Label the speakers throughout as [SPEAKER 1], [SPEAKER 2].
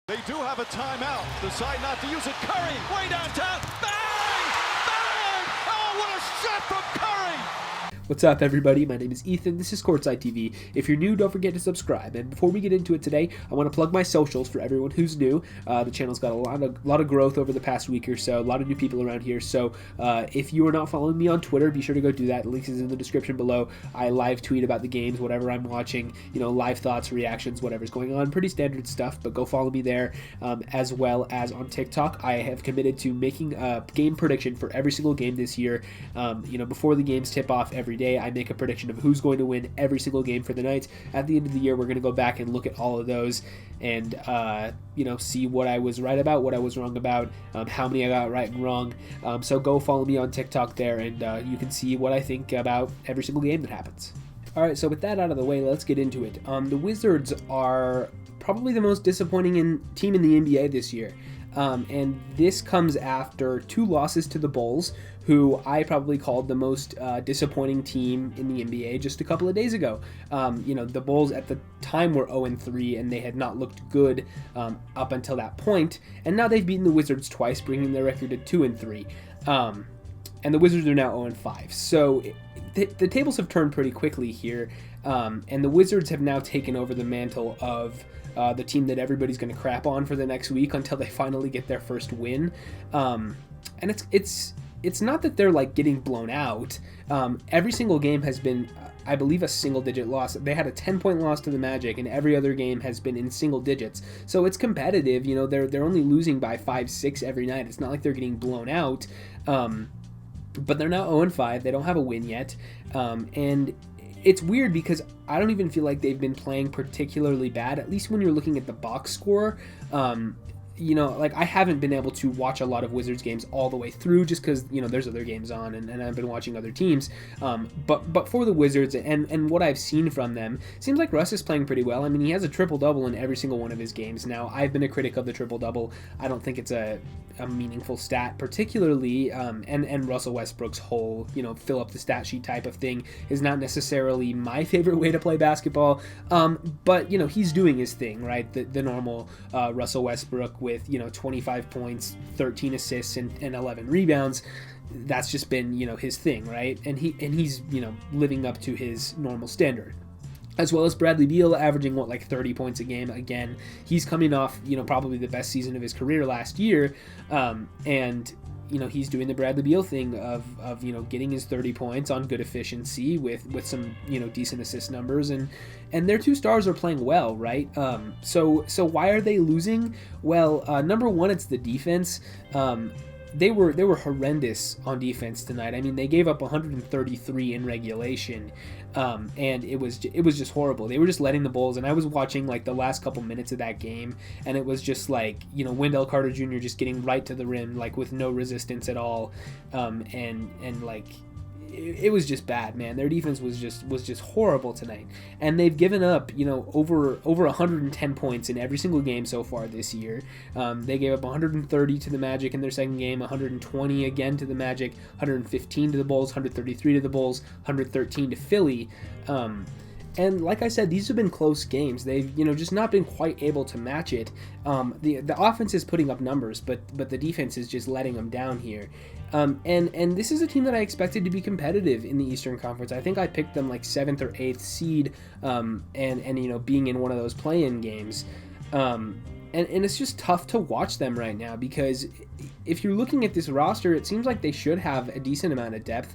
[SPEAKER 1] They do have a timeout. Decide not to use it. Curry, way downtown. Bang! Bang! Oh, what a shot from Curry!
[SPEAKER 2] What's up, everybody? My name is Ethan. This is Courtside TV. If you're new, don't forget to subscribe. And before we get into it today, I want to plug my socials for everyone who's new. The channel's got a lot of growth over the past week or so. A lot of new people around here. So if you are not following me on Twitter, be sure to go do that. The link is in the description below. I live tweet about the games, whatever I'm watching. Live thoughts, reactions, whatever's going on. Pretty standard stuff. But go follow me there, as well as on TikTok. I have committed to making a game prediction for every single game this year. Before the games tip off every day, I make a prediction of who's going to win every single game for the night. At the end of the year, we're going to go back and look at all of those and see what I was right about, what I was wrong about, how many I got right and wrong. So go follow me on TikTok there, and you can see what I think about every single game that happens. All right, so with that out of the way, let's get into it. The Wizards are probably the most disappointing team in the NBA this year. And this comes after 2 losses to the Bulls, who I probably called the most disappointing team in the NBA just a couple of days ago. The Bulls at the time were 0-3, and they had not looked good up until that point. And now they've beaten the Wizards twice, bringing their record to 2-3. And the Wizards are now 0-5. So the tables have turned pretty quickly here, and the Wizards have now taken over the mantle of the team that everybody's going to crap on for the next week until they finally get their first win. And it's not that they're like getting blown out. Every single game has been, I believe, a single-digit loss. They had a 10-point loss to the Magic, and every other game has been in single digits. So it's competitive. They're only losing by 5-6 every night. It's not like they're getting blown out. But they're now 0-5. They don't have a win yet. And it's weird because I don't even feel like they've been playing particularly bad, at least when you're looking at the box score. I haven't been able to watch a lot of Wizards games all the way through just because, there's other games on and I've been watching other teams. But for the Wizards and what I've seen from them, seems like Russ is playing pretty well. I mean, he has a triple-double in every single one of his games. Now, I've been a critic of the triple-double. I don't think it's a meaningful stat, particularly, and Russell Westbrook's whole, fill up the stat sheet type of thing is not necessarily my favorite way to play basketball. But, he's doing his thing, right? The normal Russell Westbrook with 25 points, 13 assists, and 11 rebounds. That's just been his thing, right? And he's living up to his normal standard. As well as Bradley Beal averaging 30 points a game. Again, he's coming off probably the best season of his career last year, and he's doing the Bradley Beal thing of getting his 30 points on good efficiency with some decent assist numbers, and their 2 stars are playing well, right? So why are they losing? Well, number one, it's the defense. They were horrendous on defense tonight. I mean, they gave up 133 in regulation, and it was just horrible. They were just letting the Bulls, and I was watching the last couple minutes of that game, and it was just Wendell Carter Jr. just getting right to the rim with no resistance at all, it was just bad, man. Their defense was just horrible tonight, and they've given up over 110 points in every single game so far this year. They gave up 130 to the Magic in their second game, 120 again to the Magic, 115 to the Bulls, 133 to the Bulls, 113 to Philly. And like I said, these have been close games. They've just not been quite able to match it. The offense is putting up numbers, but the defense is just letting them down here. And this is a team that I expected to be competitive in the Eastern Conference. I think I picked them 7th or 8th seed, and being in one of those play-in games. And it's just tough to watch them right now because if you're looking at this roster, it seems like they should have a decent amount of depth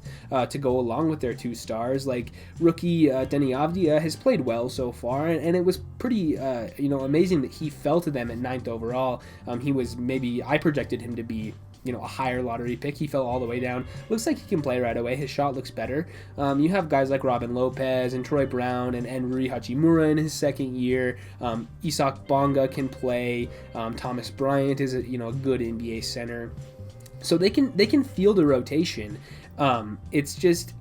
[SPEAKER 2] to go along with their 2 stars. Rookie Deni Avdija has played well so far, and it was pretty amazing that he fell to them at 9th overall. I projected him to be a higher lottery pick. He fell all the way down. Looks like he can play right away. His shot looks better. You have guys like Robin Lopez and Troy Brown and Rui Hachimura in his second year. Isak Bonga can play. Thomas Bryant is a good NBA center. So they can field a rotation. It's just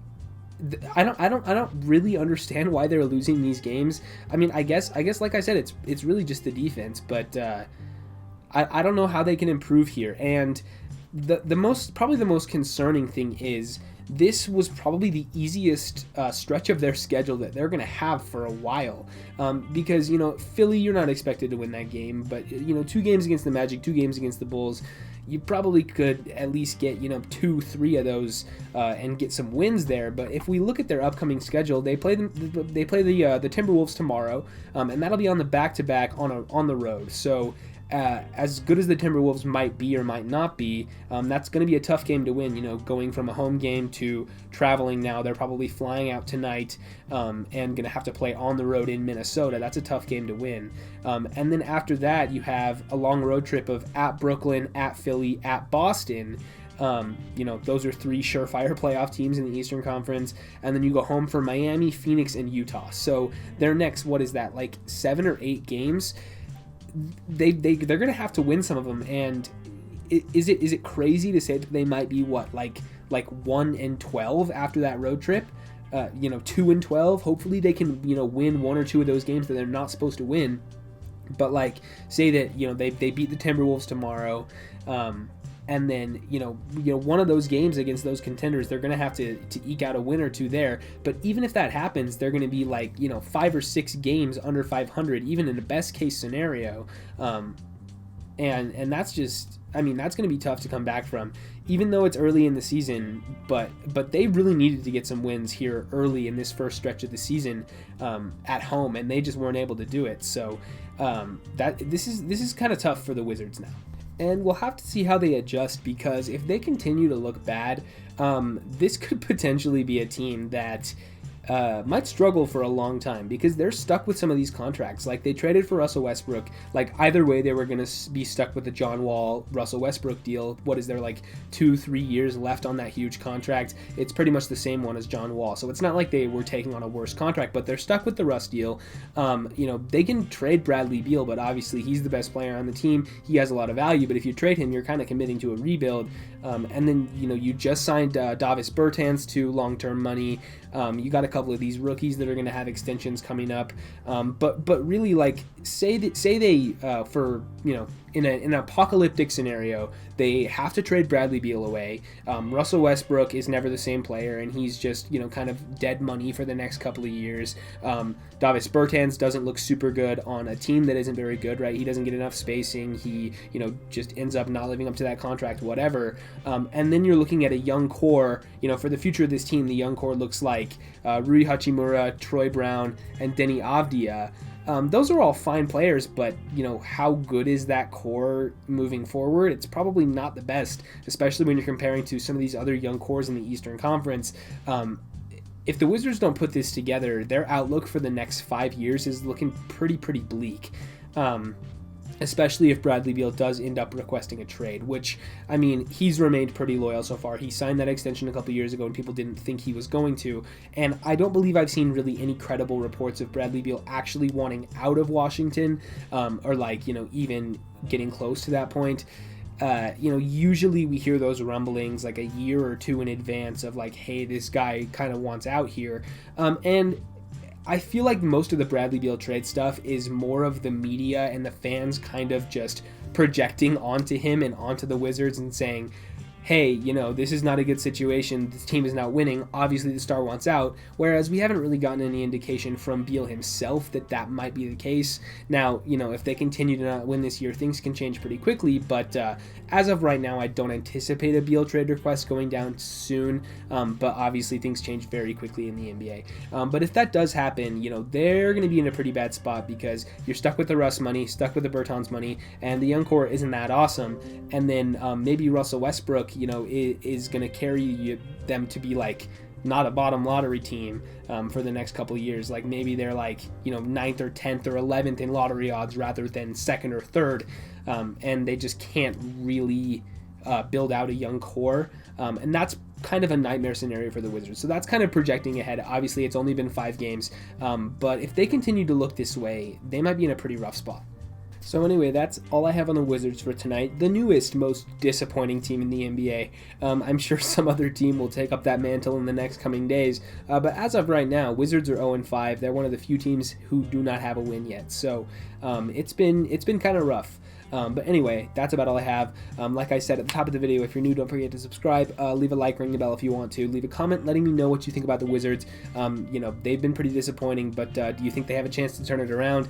[SPEAKER 2] I don't really understand why they're losing these games. I mean, I guess like I said, it's really just the defense, but I don't know how they can improve here. And probably the most concerning thing is this was probably the easiest stretch of their schedule that they're going to have for a while. Because, Philly, you're not expected to win that game, but, 2 games against the Magic, 2 games against the Bulls, you probably could at least get 2-3 of those and get some wins there. But if we look at their upcoming schedule, they play the Timberwolves tomorrow, and that'll be on the back-to-back on the road. So as good as the Timberwolves might be or might not be, that's going to be a tough game to win. Going from a home game to traveling now, they're probably flying out tonight and going to have to play on the road in Minnesota. That's a tough game to win. And then after that, you have a long road trip of at Brooklyn, at Philly, at Boston. Those are 3 surefire playoff teams in the Eastern Conference, and then you go home for Miami, Phoenix, and Utah. So their next, 7 or 8 games? They're going to have to win some of them, and is it crazy to say that they might be 1-12 after that road trip? 2-12. Hopefully they can win 1 or 2 of those games that they're not supposed to win. But say that they beat the Timberwolves tomorrow, and then one of those games against those contenders, they're going to have to eke out a win or 2 there. But even if that happens, they're going to be 5 or 6 games under 500, even in the best case scenario. And that's just, that's going to be tough to come back from, even though it's early in the season. But they really needed to get some wins here early in this first stretch of the season at home, and they just weren't able to do it. So this is kind of tough for the Wizards now. And we'll have to see how they adjust, because if they continue to look bad, this could potentially be a team that might struggle for a long time, because they're stuck with some of these contracts. They traded for Russell Westbrook. Either way, they were going to be stuck with the John Wall, Russell Westbrook deal. What is there, 2-3 years left on that huge contract? It's pretty much the same one as John Wall. So it's not like they were taking on a worse contract, but they're stuck with the Russ deal. They can trade Bradley Beal, but obviously he's the best player on the team. He has a lot of value, but if you trade him, you're kind of committing to a rebuild. And then, you just signed Davis Bertans to long-term money. You got a couple of these rookies that are going to have extensions coming up. But really, say they in an apocalyptic scenario, they have to trade Bradley Beal away. Russell Westbrook is never the same player, and he's just kind of dead money for the next couple of years. Davis Bertans doesn't look super good on a team that isn't very good, right? He doesn't get enough spacing. He just ends up not living up to that contract, whatever. And then you're looking at a young core. For the future of this team, the young core looks like Rui Hachimura, Troy Brown, and Denny Avdia. Those are all fine players, but how good is that core moving forward? It's probably not the best, especially when you're comparing to some of these other young cores in the Eastern Conference. If the Wizards don't put this together, their outlook for the next 5 years is looking pretty bleak. Especially if Bradley Beal does end up requesting a trade, which, he's remained pretty loyal so far. He signed that extension a couple years ago and people didn't think he was going to. And I don't believe I've seen really any credible reports of Bradley Beal actually wanting out of Washington, or even getting close to that point. Usually we hear those rumblings a year or 2 in advance of hey, this guy kind of wants out here. And I feel like most of the Bradley Beal trade stuff is more of the media and the fans kind of just projecting onto him and onto the Wizards and saying, hey, this is not a good situation. This team is not winning. Obviously, the star wants out. Whereas we haven't really gotten any indication from Beal himself that might be the case. Now, if they continue to not win this year, things can change pretty quickly. But as of right now, I don't anticipate a Beal trade request going down soon. But obviously, things change very quickly in the NBA. But if that does happen, they're going to be in a pretty bad spot, because you're stuck with the Russ money, stuck with the Bertans money, and the young core isn't that awesome. And then maybe Russell Westbrook, is going to carry them to be not a bottom lottery team for the next couple of years. Maybe they're 9th or 10th or 11th in lottery odds rather than 2nd or 3rd, and they just can't really build out a young core, and that's kind of a nightmare scenario for the Wizards. So that's kind of projecting ahead. Obviously, it's only been 5 games, but if they continue to look this way, they might be in a pretty rough spot. So anyway, that's all I have on the Wizards for tonight. The newest, most disappointing team in the NBA. I'm sure some other team will take up that mantle in the next coming days. But as of right now, Wizards are 0-5. They're one of the few teams who do not have a win yet. So it's been kind of rough. But anyway, that's about all I have. Like I said at the top of the video, if you're new, don't forget to subscribe, leave a like, ring the bell if you want to, leave a comment letting me know what you think about the Wizards. They've been pretty disappointing, but do you think they have a chance to turn it around?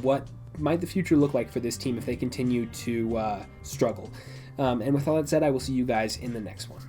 [SPEAKER 2] What might the future look like for this team if they continue to struggle? And with all that said, I will see you guys in the next one.